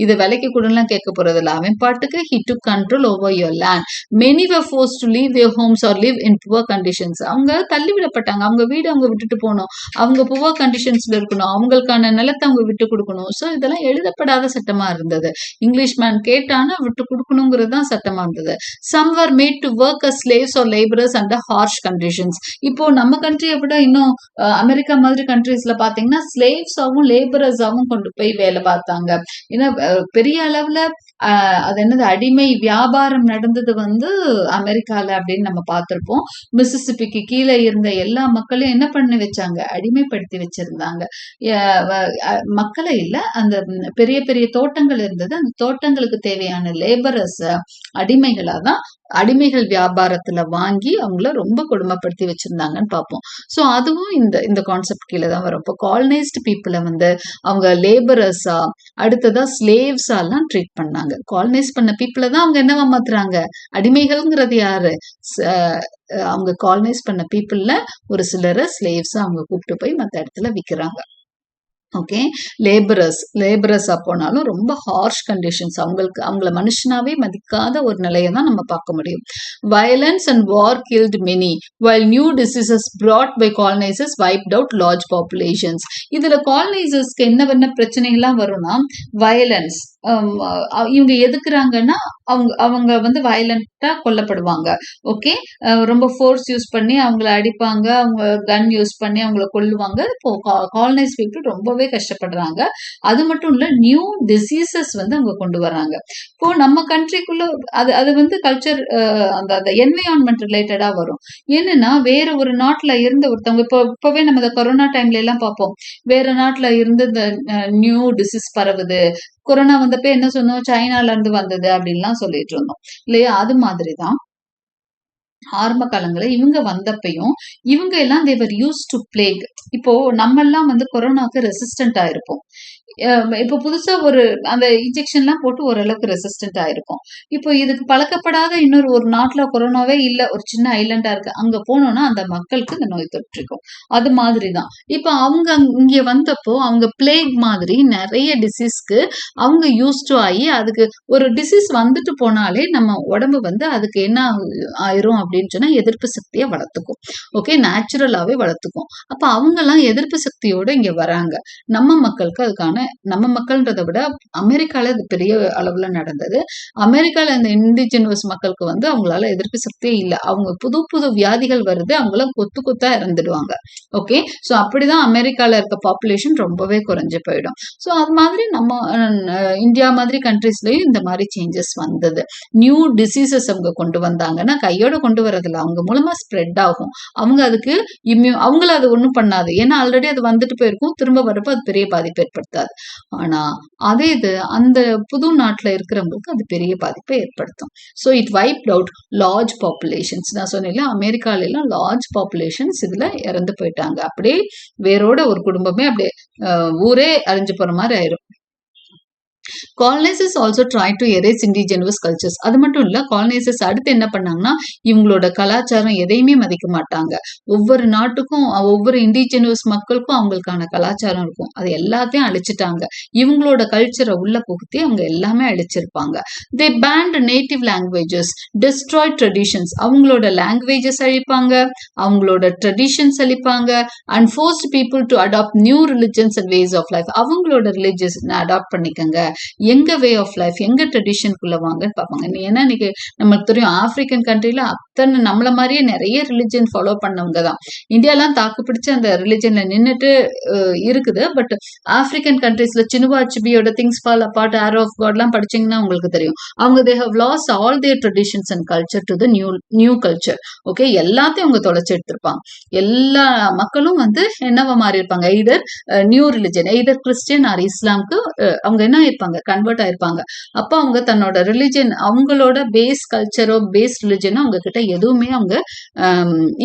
A: இதை விலைக்கு கூடலாம் கேட்க போறதில்ல, அவன் பாட்டுக்கு he took control over your land. Many were forced to leave their homes or live in poor conditions. அவங்க தள்ளி விடப்பட்டாங்க, அவங்க வீடு அவங்க விட்டுட்டு போகணும், அவங்க புவர் கண்டிஷன்ஸ்ல இருக்கணும், அவங்களுக்கான நிலத்தை அவங்க விட்டு கொடுக்கணும். ஸோ இதெல்லாம் எழுதப்படாத சட்டமா இருந்தது. இங்கிலீஷ் மேன் கேட்டானா விட்டு கொடுக்கணுங்கிறது தான் சட்டமா இருந்தது. Some were made to work as slaves or labourers under harsh conditions. இப்போ நம்ம கண்ட்ரியை விட இன்னும் அமெரிக்கா மாதிரி கண்ட்ரீஸ்ல பாத்தீங்கன்னா ஸ்லேவ்ஸாவும் லேபரர்ஸாவும் கொண்டு போய் வேலை பார்த்தாங்க. ஏன்னா பெரிய அளவுல அது என்னது அடிமை வியாபாரம் நடந்தது வந்து அமெரிக்கால அப்படின்னு நம்ம பார்த்திருப்போம். மிசிசிப்பிக்கு கீழே இருந்த எல்லா மக்களையும் என்ன பண்ணி வச்சாங்க, அடிமைப்படுத்தி வச்சிருந்தாங்க. மக்களை இல்ல, அந்த பெரிய பெரிய தோட்டங்கள் இருந்தது, அந்த தோட்டங்களுக்கு தேவையான லேபரர்ஸ் அடிமைகளா தான் அடிமைகள் வியாபாரத்துல வாங்கி அவங்கள ரொம்ப கொடுமைப்படுத்தி வச்சிருந்தாங்கன்னு பார்ப்போம். ஸோ அதுவும் இந்த கான்செப்ட் கீழே தான் வரும். இப்போ காலனைஸ்டு பீப்புளை வந்து அவங்க லேபரர்ஸா அடுத்ததா ஸ்லேவ்ஸா எல்லாம் ட்ரீட் பண்ணாங்க. காலனைஸ் பண்ண பீப்புளை தான் அவங்க என்னவா மாத்துறாங்க, அடிமைகள்ங்கிறது யாரு, அவங்க காலனைஸ் பண்ண பீப்புள்ல ஒரு சிலரை ஸ்லேவ்ஸா அவங்க கூப்பிட்டு போய் மற்ற இடத்துல விற்கிறாங்க. ஓகே, லேபரஸா போனாலும் ரொம்ப ஹார்ஷ் கண்டிஷன்ஸ், அவங்கள மனுஷனாவே மதிக்காத ஒரு நிலையை தான் நம்ம பார்க்க முடியும். Violence and war killed many while new diseases brought by colonizers wiped out large populations. இதுல காலனைசர்ஸ்க்கு என்ன பிரச்சனைகள்லாம் வரும்னா, வயலன்ஸ், இவங்க எதுக்குறாங்கன்னா அவங்க வந்து வயலண்டா கொல்லப்படுவாங்க. ஓகே, ரொம்ப ஃபோர்ஸ் யூஸ் பண்ணி அவங்கள அடிப்பாங்க, அவங்க கன் யூஸ் பண்ணி அவங்கள கொல்லுவாங்க. இப்போ காலனைஸ் பீப்புள் ரொம்பவே கஷ்டப்படுறாங்க. அது மட்டும் இல்ல, நியூ டிசீசஸ் வந்து அவங்க கொண்டு வராங்க. இப்போ நம்ம கண்ட்ரிக்குள்ள அது வந்து கல்ச்சர், அந்த என்வைரான்மெண்ட் ரிலேட்டடா வரும். என்னன்னா வேற ஒரு நாட்டுல இருந்த ஒருத்தவங்க, இப்பவே நம்ம இந்த கொரோனா டைம்ல எல்லாம் பார்ப்போம், வேற நாட்டுல இருந்து இந்த நியூ டிசீஸ் பரவுது, கொரோனா வந்தப்ப என்ன சொன்னோம், சைனால இருந்து வந்தது அப்படின்லாம் சொல்லிட்டு இருந்தோம் இல்லையா. அது மாதிரிதான் ஆரம்ப காலங்களில் இவங்க வந்தப்பையும் இவங்க எல்லாம் தேவர் யூஸ் டு பிளேக். இப்போ நம்ம எல்லாம் வந்து கொரோனாக்கு ரெசிஸ்டன்ட் ஆயிருப்போம். இப்போ புதுசா அந்த இன்ஜெக்ஷன்லாம் போட்டு ஓரளவுக்கு ரெசிஸ்டன்ட் ஆயிருக்கும். இப்போ இதுக்கு பழக்கப்படாத ஒரு நாட்டுல கொரோனாவே இல்ல, ஒரு சின்ன ஐலண்டா இருக்கு, அங்க போனோம்னா அந்த மக்களுக்கு இந்த நோய் தொற்றிருக்கும். அது மாதிரிதான் இப்ப அவங்க இங்க வந்தப்போ அவங்க பிளேக் மாதிரி நிறைய டிசீஸ்க்கு அவங்க யூஸ் டு ஆகி, அதுக்கு ஒரு டிசீஸ் வந்துட்டு போனாலே நம்ம உடம்பு வந்து அதுக்கு என்ன ஆயிரும் அப்படின்னு சொன்னா எதிர்ப்பு சக்தியை வளர்த்துக்கும். ஓகே, நேச்சுரலாவே வளர்த்துக்கும். அப்ப அவங்க எல்லாம் எதிர்ப்பு சக்தியோட இங்க வராங்க. நம்ம மக்களுக்கு அதுக்கான, நம்ம மக்கள்ன்றதை விட அமெரிக்கால இது பெரிய அளவுல நடந்தது. அமெரிக்கால இந்த இண்டிஜினஸ் மக்களுக்கு வந்து அவங்களால எதிர்ப்பு சக்தியே இல்லை. அவங்க புது புது வியாதிகள் வருது, அவங்கள கொத்தா இறந்துடுவாங்க. ஓகே, ஸோ அப்படிதான் அமெரிக்கால இருக்க பாப்புலேஷன் ரொம்பவே குறைஞ்சு போயிடும். ஸோ அது மாதிரி நம்ம இந்தியா மாதிரி கண்ட்ரீஸ்லயும் இந்த மாதிரி சேஞ்சஸ் வந்தது. நியூ டிசீசஸ் அவங்க கொண்டு வந்தாங்கன்னா கையோட கொண்டு வரதில்ல, அவங்க மூலமா ஸ்ப்ரெட் ஆகும். அவங்க அதுக்கு அவங்கள அது ஒன்றும் பண்ணாது, ஏன்னா ஆல்ரெடி அது வந்துட்டு போயிருக்கும், திரும்ப வரப்போ அது பெரிய பாதிப்பு ஏற்படுத்தாது. ஆனா அதே இது அந்த புது நாட்டுல இருக்கிறவங்களுக்கு அது பெரிய பாதிப்பை ஏற்படுத்தும். So it wiped out large populations. நான் சொன்னேன்ல, அமெரிக்கால எல்லாம் லார்ஜ் பாப்புலேஷன்ஸ் இதுல இறந்து போயிட்டாங்க. அப்படியே வேரோட ஒரு குடும்பமே அப்படியே ஊரே அழிஞ்சு போற மாதிரி ஆயிரும். Colonizers also try to erase indigenous cultures. அது மட்டும் இல்ல, காலனைசர்ஸ் அடுத்து என்ன பண்ணாங்கன்னா, இவங்களோட கலாச்சாரம் எதையுமே மதிக்க மாட்டாங்க. ஒவ்வொரு நாட்டுக்கும் ஒவ்வொரு இண்டிஜினஸ் மக்களுக்கும் அவங்களுக்கான கலாச்சாரம் இருக்கும், அது எல்லாத்தையும் அழிச்சிட்டாங்க. இவங்களோட கல்ச்சரை உள்ள புகுத்தி அவங்க எல்லாமே அழிச்சிருப்பாங்க. They banned native languages, destroy traditions. அவங்களோட லாங்குவேஜஸ் அழிப்பாங்க, அவங்களோட ட்ரெடிஷன்ஸ் அழிப்பாங்க. And forced people to adopt new religions and ways of life. அவங்களோட ரிலிஜியஸ் அடாப்ட் பண்ணிக்கங்க, எங்க வே ஆஃப் லைஃப், எங்க ட்ரெடிஷனுக்குள்ள வாங்கன்னு பார்ப்பாங்க. ஏன்னா இன்னைக்கு நமக்கு தெரியும், ஆப்பிரிக்கன் கண்ட்ரில அத்தனை நம்மள மாதிரியே நிறைய ரிலிஜன் ஃபாலோ பண்ணவங்க தான். இந்தியாலாம் தாக்கு பிடிச்சு அந்த ரிலிஜன்ல நின்றுட்டு இருக்குது. பட் ஆப்பிரிக்கன் கண்ட்ரீஸ்ல சினுவாச்சிபியோட things fall apart, arrow of காட்லாம் படிச்சீங்கன்னா உங்களுக்கு தெரியும், அவங்க they have lost all their traditions and culture to the new culture. Okay, எல்லாத்தையும் அவங்க தொலைச்சு எடுத்திருப்பாங்க. எல்லா மக்களும் வந்து என்னவா மாறி இருப்பாங்க, either new religion, either Christian or இஸ்லாம்க்கு அவங்க என்ன இருப்பாங்க, கன்வெர்ட் ஆயிருப்பாங்க. அப்போ அவங்க தன்னோட ரிலிஜன், அவங்களோட பேஸ் கல்ச்சரோ பேஸ் ரிலிஜனோ அவங்க கிட்ட எதுவுமே அவங்க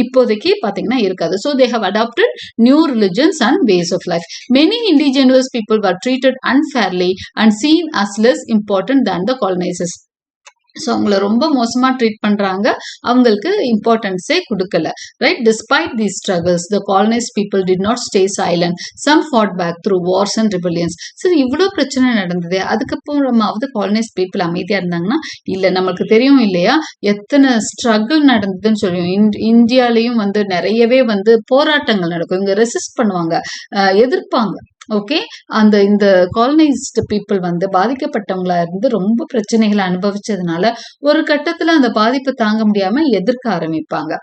A: இப்போதைக்கு பாத்தீங்கன்னா இருக்காது. So they have adopted new religions and ways of life. Many indigenous people were treated unfairly and seen as less important than the colonizers. So அவங்கள ரொம்ப மோசமா ட்ரீட் பண்றாங்க, அவங்களுக்கு இம்பார்ட்டன்ஸே கொடுக்கல. Right, despite these struggles the colonized people did not stay silent. Some fought back through wars and rebellions. சரி, இவ்வளோ பிரச்சனை நடந்தது, அதுக்கப்புறமாவது காலனைஸ்ட் பீப்புள் அமைதியா இருந்தாங்கன்னா? இல்ல, நமக்கு தெரியும் இல்லையா எத்தனை ஸ்ட்ரகிள் நடந்ததுன்னு சொல்லியும். இந்தியாலையும் வந்து நிறையவே வந்து போராட்டங்கள் நடக்கும், இவங்க ரெசிஸ்ட் பண்ணுவாங்க, எதிர்ப்பாங்க. ஓகே, இந்த காலனைஸ்டு பீப்புள் வந்து பாதிக்கப்பட்டவங்களா இருந்து ரொம்ப பிரச்சனைகளை அனுபவிச்சதுனால ஒரு கட்டத்துல அந்த பாதிப்பு தாங்க முடியாம எதிர்க்க ஆரம்பிப்பாங்க.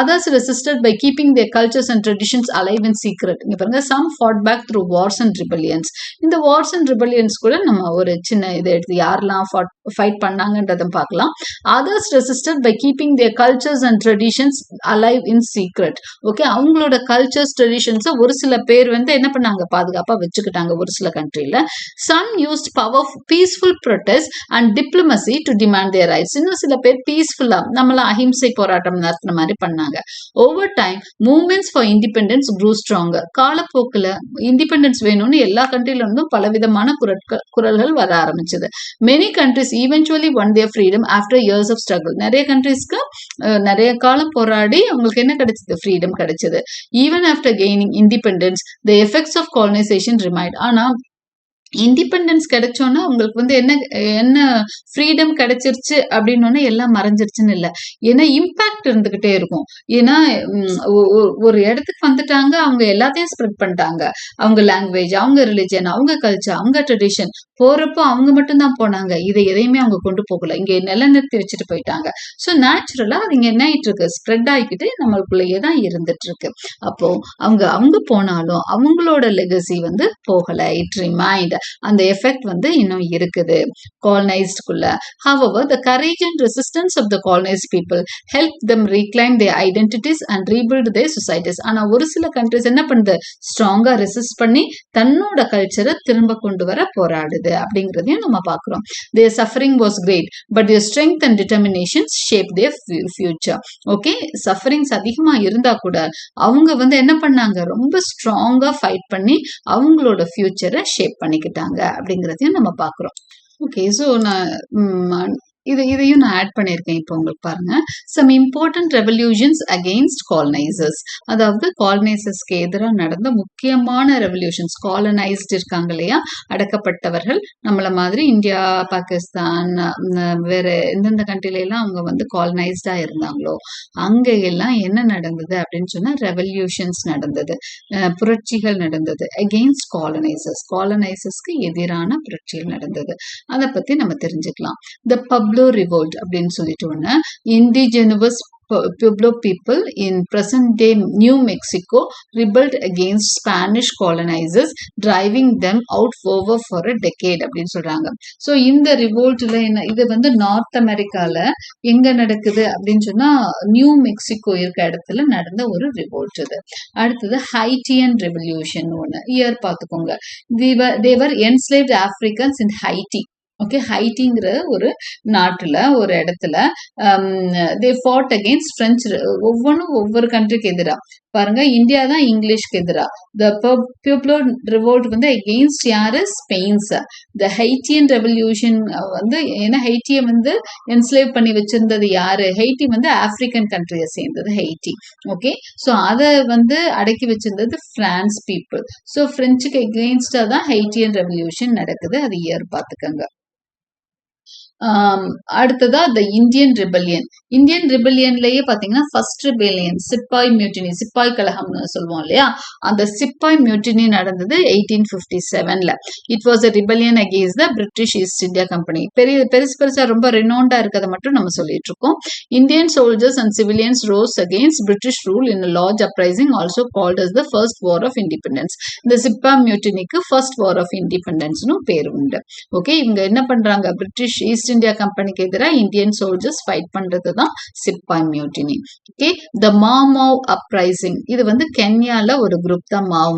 A: Others resisted by keeping their cultures and traditions alive in secret. இங்க பாருங்க, some fought back through wars and rebellions. இந்த வார்ஸ் அண்ட் ரிபெலியன்ஸ் கூட நம்ம ஒரு சின்ன இதை எடுத்து யாரெல்லாம் ஃபைட் பண்ணாங்கன்றதை பார்க்கலாம். Others resisted by keeping their cultures and traditions alive in secret. Okay, அவங்களோட கல்ச்சர்ஸ் ட்ரெடிஷன்ஸ் ஒரு சில பேர் வந்து என்ன பண்ணாங்க, பாதுகாப்பா வச்சுக்கிட்டாங்க ஒரு சில கண்ட்ரில. Some used power, peaceful protest and diplomacy to demand their rights. இன்னும் சில பேர் பீஸ்ஃபுல்லா நம்மள அஹிம்சை போராட்டம் நடத்தின மாதிரி பண்ணாங்க. Over time, movements for independence grew stronger. காலப்போக்கில் இண்டிபெண்டன்ஸ் வேணும்னு எல்லா கண்ட்ரில இருந்தும் பலவிதமான குரல்கள் வர ஆரம்பிச்சது. Many countries eventually won their freedom after years of struggle. நிறைய கண்ட்ரிஸ்க்கு நிறைய காலம் போராடி அவங்களுக்கு என்ன கிடைச்சது, ஃப்ரீடம் கிடைச்சது. Even after gaining independence, the effects of colonization remained. ஆனா இண்டிபெண்டன்ஸ் கிடைச்சோன்னா உங்களுக்கு வந்து என்ன ஃப்ரீடம் கிடைச்சிருச்சு அப்படின்னு எல்லாம் மறைஞ்சிருச்சுன்னு இல்லை, ஏன்னா இம்பாக்ட் இருந்துகிட்டே இருக்கும். ஏன்னா ஒரு இடத்துக்கு வந்துட்டாங்க, அவங்க எல்லாத்தையும் ஸ்ப்ரெட் பண்ணிட்டாங்க. அவங்க லாங்குவேஜ், அவங்க ரிலிஜன், அவங்க கல்ச்சர், அவங்க ட்ரெடிஷன். போறப்போ அவங்க மட்டும்தான் போனாங்க, இதை எதையுமே அவங்க கொண்டு போகல, இங்க நிலைநிறுத்தி வச்சுட்டு போயிட்டாங்க. ஸோ நேச்சுரலா அது இங்க என்ன ஆயிட்டு இருக்கு, ஸ்ப்ரெட் ஆகிக்கிட்டு நம்மளுக்குள்ளேயே தான் இருந்துட்டு இருக்கு. அப்போ அவங்க போனாலும் அவங்களோட லெகசி வந்து போகல, இட் ரிமைண்ட். அந்த எஃபெக்ட் வந்து இன்னும் இருக்குது காலனைஸ்டுக்குள்ள. However, the courage and resistance of the colonized people helped them reclaim their identities and rebuild their societies. ஆனா ஒரு சில கண்ட்ரிஸ் என்ன பண்ணுது, ஸ்ட்ராங்கா ரெசிஸ்ட் பண்ணி தன்னோட கல்ச்சரை திரும்ப கொண்டு வர போராடுது அப்படிங்கிறதையும் நம்ம பார்க்கிறோம். Their suffering was great, but their strength and determination shaped their future. Okay, sufferings அதிகமா இருந்தா கூட அவங்க வந்து என்ன பண்ணாங்க, ரொம்ப ஸ்ட்ராங்கா ஃபைட் பண்ணி அவங்களோட ஃபியூச்சரை ஷேப் பண்ணிக்கிட்டாங்க அப்படிங்கிறதையும் நம்ம பார்க்குறோம். ஓகே, ஸோ நான் இதையும் நான் ஆட் பண்ணியிருக்கேன். இப்போ உங்களுக்கு பாருங்க, some important revolutions against colonisers. அதாவது காலனைசர்ஸ்க்கு எதிராக நடந்த முக்கியமான ரெவல்யூஷன்ஸ். காலனைஸ்ட் இருக்காங்க இல்லையா, அடக்கப்பட்டவர்கள், நம்மள மாதிரி இந்தியா, பாகிஸ்தான், வேற எந்தெந்த கண்ட்ரில எல்லாம் அவங்க வந்து காலனைஸ்டா இருந்தாங்களோ அங்க எல்லாம் என்ன நடந்தது அப்படின்னு சொன்னா ரெவல்யூஷன்ஸ் நடந்தது, புரட்சிகள் நடந்தது அகெயின்ஸ்ட் காலனைசர்ஸ். காலனைசர்ஸ்க்கு எதிரான புரட்சிகள் நடந்தது. அதை பத்தி நம்ம தெரிஞ்சுக்கலாம். த Pueblo revolt அப்படின்னு சொல்லிட்டு ஒண்ணு, indigenous Pueblo people in present day New Mexico rebelled against Spanish colonizers, driving them out for a decade அப்படின்னு சொல்றாங்க. ஸோ இந்த ரிவோல்ட்ல என்ன, இது வந்து நார்த் அமெரிக்கால எங்க நடக்குது அப்படின்னு சொன்னா நியூ மெக்சிகோ இருக்க இடத்துல நடந்த ஒரு ரிவோல்ட் இது. அடுத்தது ஹைட்டியன் ரெவல்யூஷன் ஒண்ணு, இயர் பார்த்துக்கோங்க. they were enslaved Africans in Haiti. ஓகே, ஹைட்டிங்கிற ஒரு நாட்டுல ஒரு இடத்துல தே ஃபாட் அகெயின்ஸ்ட் பிரெஞ்சு. ஒவ்வொன்றும் ஒவ்வொரு கண்ட்ரிக்கு எதிரா. பாருங்க, இந்தியா தான் இங்கிலீஷ்க்கு எதிரா. த பியூப்ளோ ரிவோல்ட் வந்து அகெயின்ஸ்ட் யாரு, ஸ்பெயின்ஸ். த ஹைட்டியன் ரெவல்யூஷன் வந்து ஏன்னா ஹைட்டியை வந்து என்ஸ்லேவ் பண்ணி வச்சிருந்தது யாரு, ஹைட்டி வந்து ஆப்பிரிக்கன் கண்ட்ரியை சேர்ந்தது ஹைட்டி. ஓகே, ஸோ அதை வந்து அடக்கி வச்சிருந்தது பிரான்ஸ் பீப்புள். ஸோ பிரெஞ்சுக்கு எகெயின்ஸ்டா தான் ஹைட்டியன் ரெவல்யூஷன் நடக்குது. அது இயர் பார்த்துக்கங்க. அடுத்ததா த இந்தியன் ரிபெல்லியன். இந்தியன் ரிபெல்லியன்லயே பாத்தீங்கன்னா ஃபர்ஸ்ட் ரிபெல்லியன் சிப்பாய் மியூட்டினி, சிப்பாய் கலகம்னு சொல்லுவோம் இல்லையா, அந்த சிப்பாய் மியூட்டினி நடந்தது 1857ல. It was a rebellion against the British East India Company. பெருசா ரொம்ப ரினோண்டா இருக்கிறத மட்டும் நம்ம சொல்லிட்டு இருக்கோம். Indian soldiers and civilians rose against British rule in a large uprising, also called as the First War of Independence. இந்த சிப்பாய் மியூட்டினிக்கு ஃபர்ஸ்ட் வார் ஆஃப் இண்டிபெண்டன்ஸ்னு பேர் உண்டு. ஓகே, இவங்க என்ன பண்றாங்க, பிரிட்டிஷ் ஈஸ்ட் இந்தியா கம்பெனிக்கு எதிராக இந்தியன் சோல்ஜர்ஸ் ஃபைட் பண்றது தான் சிப்பாய் மியூட்டினி. ஓகே, த மாவ் அப்ரைசிங், இது வந்து கென்யால ஒரு குரூப் தான் மாவ்.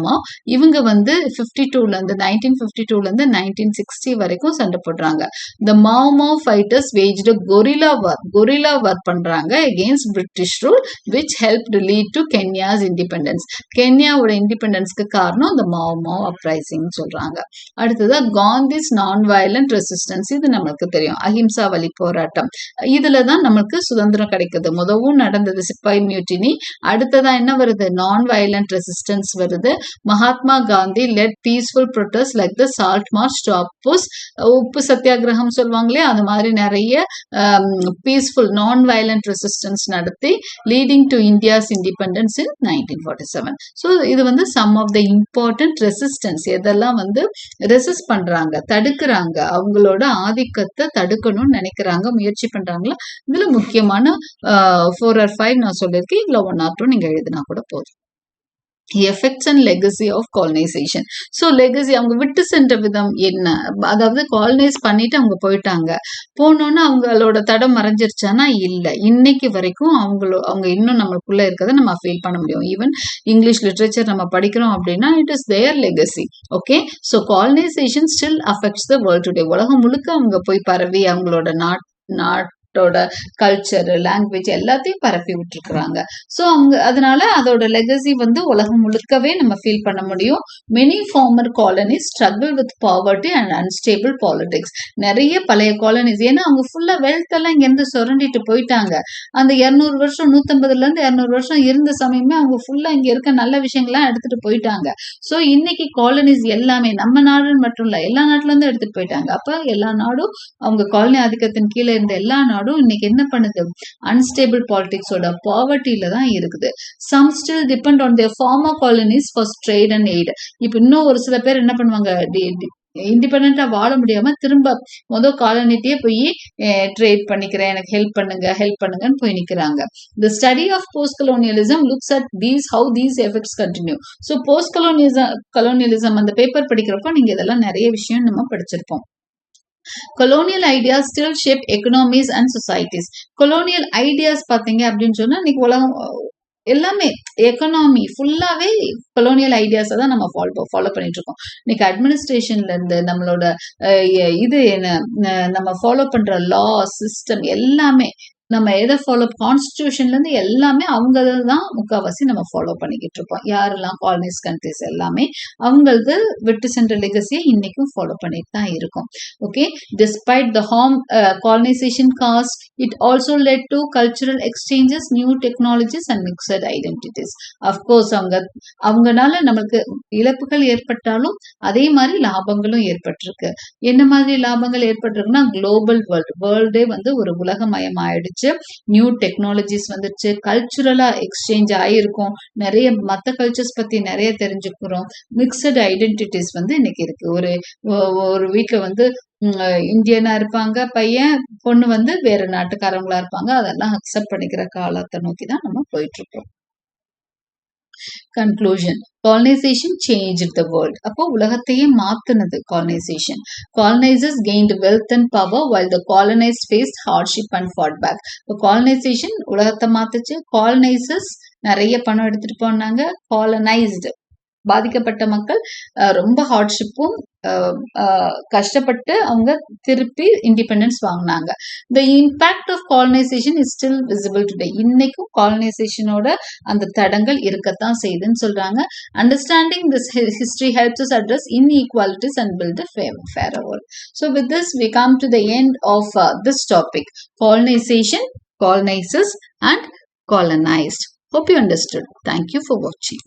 A: இவங்க வந்து 1952ல இருந்து 1960 வரைக்கும் சண்டை போடுறாங்க. த மாவ் ஃபைட்டர்ஸ் வேஜ்ட் கொரில்லா வார் பண்றாங்க against British rule which helped lead to Kenya's independence. கென்யாவோட இண்டிபெண்டன்ஸ்க்கு காரணம் இந்த மாவ் அப்ரைசிங் சொல்றாங்க. அடுத்தது காந்திஸ் நான் வயலண்ட் ரெசிஸ்டன்ஸ், இது நம்மளுக்கு தெரியும், அஹிம்சா வழி போராட்டம். இதுலதான் நம்மளுக்கு சுதந்திரம் கிடைக்குது. முதவும் நடந்தது சிப்பாய் மியூட்டினி, அடுத்ததா என்ன வருது, நான் வயலண்ட் ரெசிஸ்டன்ஸ் வருது. Mahatma Gandhi led peaceful protest like the salt march to oppose, உப்பு சத்தியாகிரகம் சொல்லுவாங்களே அது மாதிரி நிறைய பீஸ்ஃபுல் நான் வயலண்ட் ரெசிஸ்டன்ஸ் நடத்தி leading to India's independence in 1947. So இது வந்து some of the important resistance, எதெல்லாம் வந்து ரெசிஸ்ட் பண்றாங்க, தடுக்கிறாங்க, அவங்களோட ஆதிக்கத்தை தடுக்கணும்னு நினைக்கிறாங்க, முயற்சி பண்றாங்களா. இதுல முக்கியமான 4 or 5 நான் சொல்லியிருக்கேன். இதுல 1 or 2 நீங்க எழுதினா கூட போதும். Effects and legacy of colonisation. So legacy, அவங்க விட்டு சென்ற விதம் என்ன, அதாவது காலனைஸ் பண்ணிட்டு அவங்க போயிட்டாங்க, போனோன்னா அவங்களோட தடம் மறைஞ்சிருச்சானா இல்லை, இன்னைக்கு வரைக்கும் அவங்க இன்னும் நம்மளுக்குள்ள இருக்கிறத நம்ம ஃபீல் பண்ண முடியும். ஈவன் இங்கிலீஷ் லிட்ரேச்சர் நம்ம படிக்கிறோம் அப்படின்னா it is their legacy. Okay, so colonisation still affects the world today. உலகம் முழுக்க அவங்க போய் பரவி அவங்களோட நாட்டோட கல்ச்சர், லாங்குவேஜ் எல்லாத்தையும் பரப்பி விட்டுருக்குறாங்க. ஸோ அதனால அதோட லெகசி வந்து உலகம் முழுக்கவே நம்ம ஃபீல் பண்ண முடியும். Many former colonies struggle with poverty and unstable politics. நிறைய பழைய காலனிஸ், ஏன்னா அவங்க ஃபுல்லா வெல்த் எல்லாம் இங்கேருந்து சுரண்டிட்டு போயிட்டாங்க. அந்த 200 வருஷம் 150 200 வருஷம் இருந்த சமயமே அவங்க ஃபுல்லா இங்க இருக்க நல்ல விஷயங்கள்லாம் எடுத்துட்டு போயிட்டாங்க. ஸோ இன்னைக்கு காலனிஸ் எல்லாமே நம்ம நாடு மட்டும் இல்ல, எல்லா நாட்டுல இருந்து எடுத்துட்டு போயிட்டாங்க. அப்ப எல்லா நாடும் அவங்க காலனி ஆதிக்கத்தின் கீழே இருந்த எல்லா நாடும் இன்னைக்கு என்ன பண்ணுது, அன்ஸ்டேபிள் பாலிடிக்ஸோட பாவர்ட்டியில தான் இருக்குது. Some still depend on their former colonies for trade and aid. இப்ப இன்னும் ஒரு சில பேர் என்ன பண்ணுவாங்க, இண்டிபெண்டா வாழ முடியாம திரும்ப காலனிட்டியே போய் ட்ரேட் பண்ணிக்கிறேன், எனக்கு ஹெல்ப் பண்ணுங்கன்னு போய் நிக்கிறாங்க. The study of post-colonialism looks at how these effects continue. So post-colonialism அந்த பேப்பர் படிக்கிறப்போ நீங்க இதெல்லாம் நிறைய விஷயம் நம்ம படிச்சிருப்போம். Colonial ideas still shape economies and societies. Colonial ideas பாத்தீங்க அப்படின்னு சொன்னா இன்னைக்கு உலகம் எல்லாமே எக்கனாமி ஃபுல்லாவே கொலோனியல் ஐடியாஸ் தான் நம்ம ஃபாலோ பண்ணிட்டு இருக்கோம். இன்னைக்கு அட்மினிஸ்ட்ரேஷன்ல இருந்து நம்மளோட இது என்ன நம்ம ஃபாலோ பண்ற லா சிஸ்டம் எல்லாமே நம்ம எதை ஃபாலோ, கான்ஸ்டிடியூஷன்ல இருந்து எல்லாமே அவங்க தான் முக்கால்வாசி நம்ம ஃபாலோ பண்ணிக்கிட்டு இருப்போம். யாரெல்லாம் காலனிஸ் கண்ட்ரிஸ் எல்லாமே அவங்களது விட்டு சென்ற லெகசியை இன்னைக்கும் ஃபாலோ பண்ணிட்டு தான் இருக்கும். Okay, despite the harm colonisation cost, it also led to cultural exchanges, new technologies and mixed identities. Of course அவங்கனால நம்மளுக்கு இழப்புகள் ஏற்பட்டாலும் அதே மாதிரி லாபங்களும் ஏற்பட்டிருக்கு. என்ன மாதிரி லாபங்கள் ஏற்பட்டிருக்குன்னா, குளோபல் வேர்ல்டே வந்து ஒரு உலகமயம் ஆயிடுச்சு, நியூ டெக்னாலஜிஸ் வந்துச்சு, கல்ச்சுரலா எக்ஸ்சேஞ்ச் ஆயிருக்கும், நிறைய மற்ற கல்ச்சர்ஸ் பத்தி நிறைய தெரிஞ்சுக்கிறோம், மிக்சட் ஐடென்டிட்டிஸ் வந்து இன்னைக்கு இருக்கு. ஒரு வீட்டுல வந்து இந்தியனா இருப்பாங்க பையன், பொண்ணு வந்து வேற நாட்டுக்காரங்களா இருப்பாங்க, அதெல்லாம் அக்செப்ட் பண்ணிக்கிற காலத்தை நோக்கி தான் நம்ம போயிட்டு இருக்கோம். Conclusion. Colonization changed the world. அப்போ உலகத்தையே மாத்துனது colonization. Colonizers gained wealth and power while the colonized faced hardship and fought back. இப்போ colonization உலகத்தை மாத்துச்சு, colonizers நிறைய பணம் எடுத்துட்டு போனாங்க, colonized பாதிக்கப்பட்ட மக்கள் ரொம்ப ஹார்ட்ஷிப்பும் கஷ்டப்பட்டு அவங்க திருப்பி இண்டிபெண்டன்ஸ் வாங்கினாங்க. The impact of colonisation is still visible today. இன்னைக்கும் காலனைசேஷனோட அந்த தடங்கள் இருக்கத்தான் செய்யுதுன்னு சொல்றாங்க. Understanding this history helps us address inequalities and build a fairer world. So with this we come to the end of this topic, colonization, colonizers and colonized. Hope you understood. Thank you for watching.